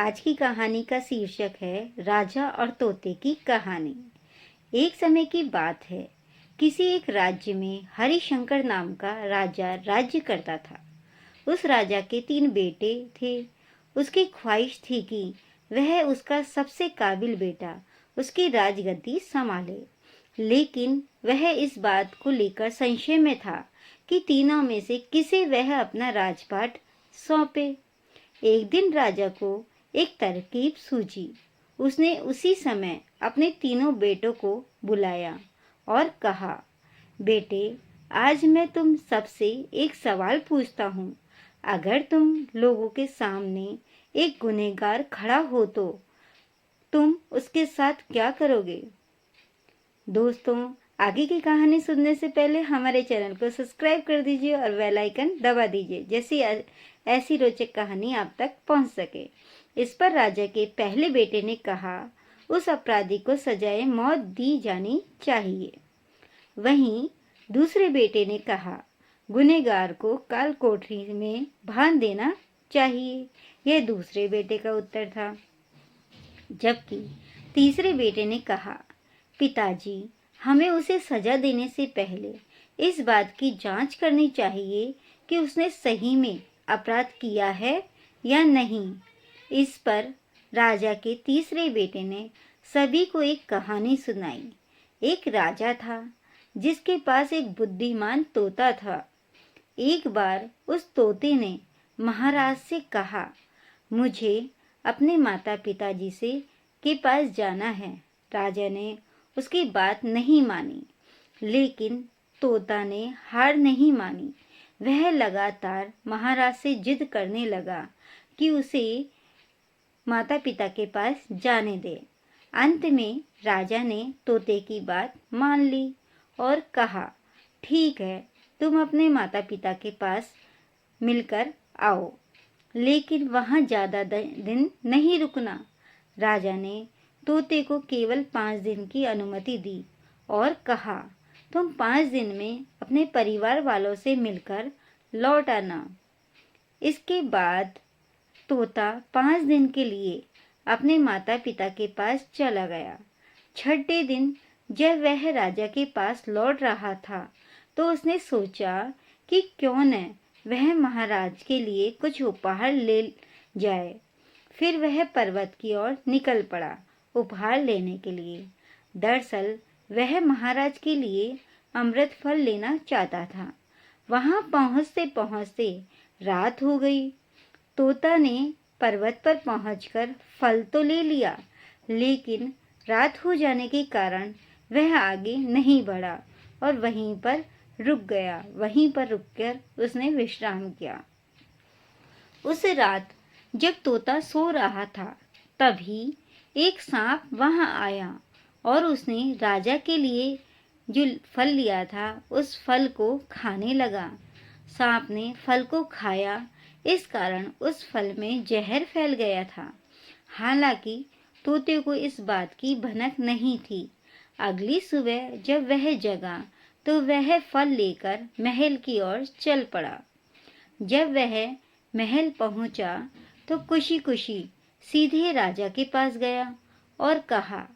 आज की कहानी का शीर्षक है राजा और तोते की कहानी। एक समय की बात है, किसी एक राज्य में हरिशंकर नाम का राजा राज्य करता था। उस राजा के 3 बेटे थे। उसकी ख्वाहिश थी कि वह उसका सबसे काबिल बेटा उसकी राजगद्दी संभाले, लेकिन वह इस बात को लेकर संशय में था कि तीनों में से किसे वह अपना राजपाट सौंपे। एक दिन राजा को एक तरकीब सूझी। उसने उसी समय अपने तीनों बेटों को बुलाया और कहा, बेटे, आज मैं तुम सबसे एक सवाल पूछता हूँ। अगर तुम लोगों के सामने एक गुनहगार खड़ा हो तो तुम उसके साथ क्या करोगे? दोस्तों, आगे की कहानी सुनने से पहले हमारे चैनल को सब्सक्राइब कर दीजिए और बेल आइकन दबा दीजिए, जैसी ऐसी रोचक कहानी आप तक पहुंच सके। इस पर राजा के पहले बेटे ने कहा, उस अपराधी को सजाए मौत दी जानी चाहिए। वहीं दूसरे बेटे ने कहा, गुनहगार को काल कोठरी में बांध देना चाहिए। यह दूसरे बेटे का उत्तर था। जबकि तीसरे बेटे ने कहा, पिताजी, हमें उसे सजा देने से पहले इस बात की जांच करनी चाहिए कि उसने सही में अपराध किया है या नहीं। इस पर राजा के तीसरे बेटे ने सभी को एक कहानी सुनाई। एक राजा था जिसके पास एक बुद्धिमान तोता था। एक बार उस तोते ने महाराज से कहा, मुझे अपने माता पिताजी से के पास जाना है। राजा ने उसकी बात नहीं मानी, लेकिन तोता ने हार नहीं मानी। वह लगातार महाराज से जिद करने लगा कि उसे माता पिता के पास जाने दे। अंत में राजा ने तोते की बात मान ली और कहा, ठीक है, तुम अपने माता पिता के पास मिलकर आओ, लेकिन वहां ज्यादा दिन नहीं रुकना। राजा ने तोते को केवल 5 दिन की अनुमति दी और कहा, तुम 5 दिन में अपने परिवार वालों से मिलकर लौट आना। इसके बाद तोता 5 दिन के लिए अपने माता पिता के पास चला गया। छठे दिन जब वह राजा के पास लौट रहा था, तो उसने सोचा कि क्यों न वह महाराज के लिए कुछ उपहार ले जाए। फिर वह पर्वत की ओर निकल पड़ा उपहार लेने के लिए। दरअसल वह महाराज के लिए अमृत फल लेना चाहता था। वहां पहुंचते पहुंचते रात हो गई। तोता ने पर्वत पर पहुंचकर फल तो ले लिया, लेकिन रात हो जाने के कारण वह आगे नहीं बढ़ा और वहीं पर रुक गया। वहीं पर रुककर उसने विश्राम किया। उस रात जब तोता सो रहा था, तभी एक सांप वहां आया और उसने राजा के लिए जो फल लिया था उस फल को खाने लगा। सांप ने फल को खाया, इस कारण उस फल में जहर फैल गया था। हालांकि तोते को इस बात की भनक नहीं थी। अगली सुबह जब वह जगा तो वह फल लेकर महल की ओर चल पड़ा। जब वह महल पहुंचा तो खुशी खुशी सीधे राजा के पास गया और कहा,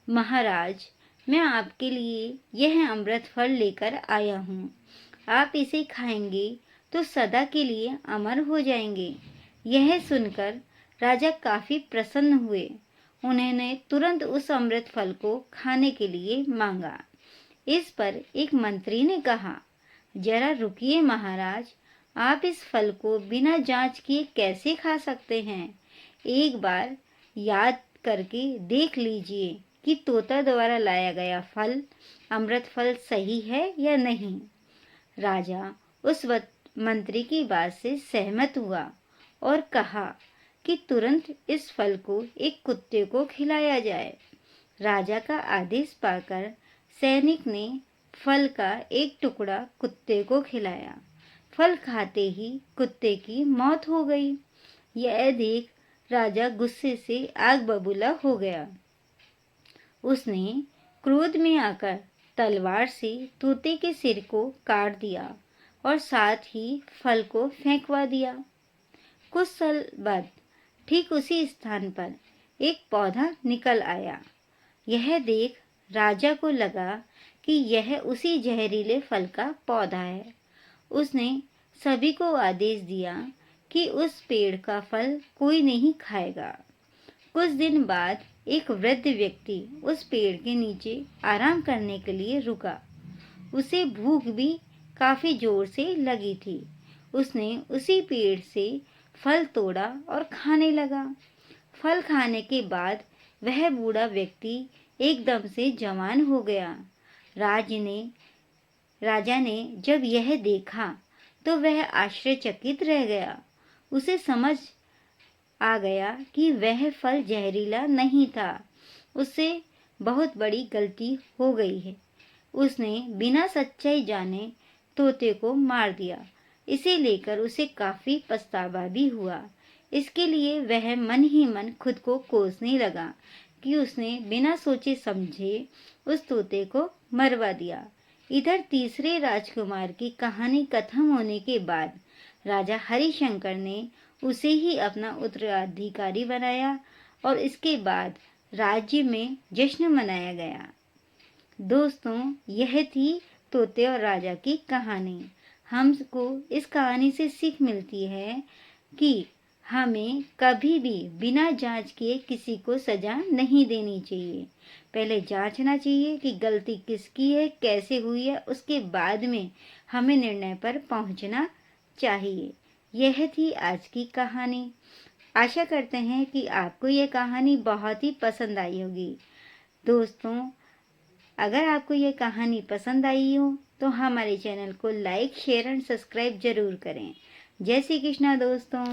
महाराज, मैं आपके लिए यह अमृत फल लेकर आया हूँ। आप इसे खाएंगे तो सदा के लिए अमर हो जाएंगे। यह सुनकर राजा काफी प्रसन्न हुए। उन्होंने तुरंत उस अमृत फल को खाने के लिए मांगा। इस पर एक मंत्री ने कहा, जरा रुकिए महाराज, आप इस फल को बिना जांच किए कैसे खा सकते हैं? एक बार याद करके देख लीजिए कि तोता द्वारा लाया गया फल अमृत फल सही है या नहीं। राजा उस मंत्री की बात से सहमत हुआ और कहा कि तुरंत इस फल को एक कुत्ते को खिलाया जाए। राजा का आदेश पाकर सैनिक ने फल का एक टुकड़ा कुत्ते को खिलाया। फल खाते ही कुत्ते की मौत हो गई। यह देख राजा गुस्से से आग बबूला हो गया। उसने क्रोध में आकर तलवार से तोते के सिर को काट दिया और साथ ही फल को फेंकवा दिया। कुछ साल बाद ठीक उसी स्थान पर एक पौधा निकल आया। यह देख राजा को लगा कि यह उसी जहरीले फल का पौधा है। उसने सभी को आदेश दिया कि उस पेड़ का फल कोई नहीं खाएगा। कुछ दिन बाद एक वृद्ध व्यक्ति उस पेड़ के नीचे आराम करने के लिए रुका। उसे भूख भी काफी जोर से लगी थी। उसने उसी पेड़ से फल तोड़ा और खाने लगा। फल खाने के बाद वह बूढ़ा व्यक्ति एकदम से जवान हो गया। राजा ने जब यह देखा तो वह आश्चर्यचकित रह गया। उसे समझ आ गया कि वह फल जहरीला नहीं था। उससे बहुत बड़ी गलती हो गई है। उसने बिना सच्चाई जाने तोते को मार दिया। इसे लेकर उसे काफी पछतावा भी हुआ। इसके लिए वह मन ही मन खुद को कोसने लगा कि उसने बिना सोचे समझे उस तोते को मरवा दिया। इधर तीसरे राजकुमार की कहानी खत्म होने के बाद राजा हरिशंकर ने उसे ही अपना उत्तराधिकारी बनाया और इसके बाद राज्य में जश्न मनाया गया। दोस्तों, यह थी तोते और राजा की कहानी। हमको इस कहानी से सीख मिलती है कि हमें कभी भी बिना जांच किए किसी को सजा नहीं देनी चाहिए। पहले जांचना चाहिए कि गलती किसकी है, कैसे हुई है, उसके बाद में हमें निर्णय पर पहुंचना चाहिए। यह थी आज की कहानी। आशा करते हैं कि आपको यह कहानी बहुत ही पसंद आई होगी। दोस्तों, अगर आपको ये कहानी पसंद आई हो तो हमारे चैनल को लाइक, शेयर एंड सब्सक्राइब जरूर करें। जय श्री कृष्णा दोस्तों।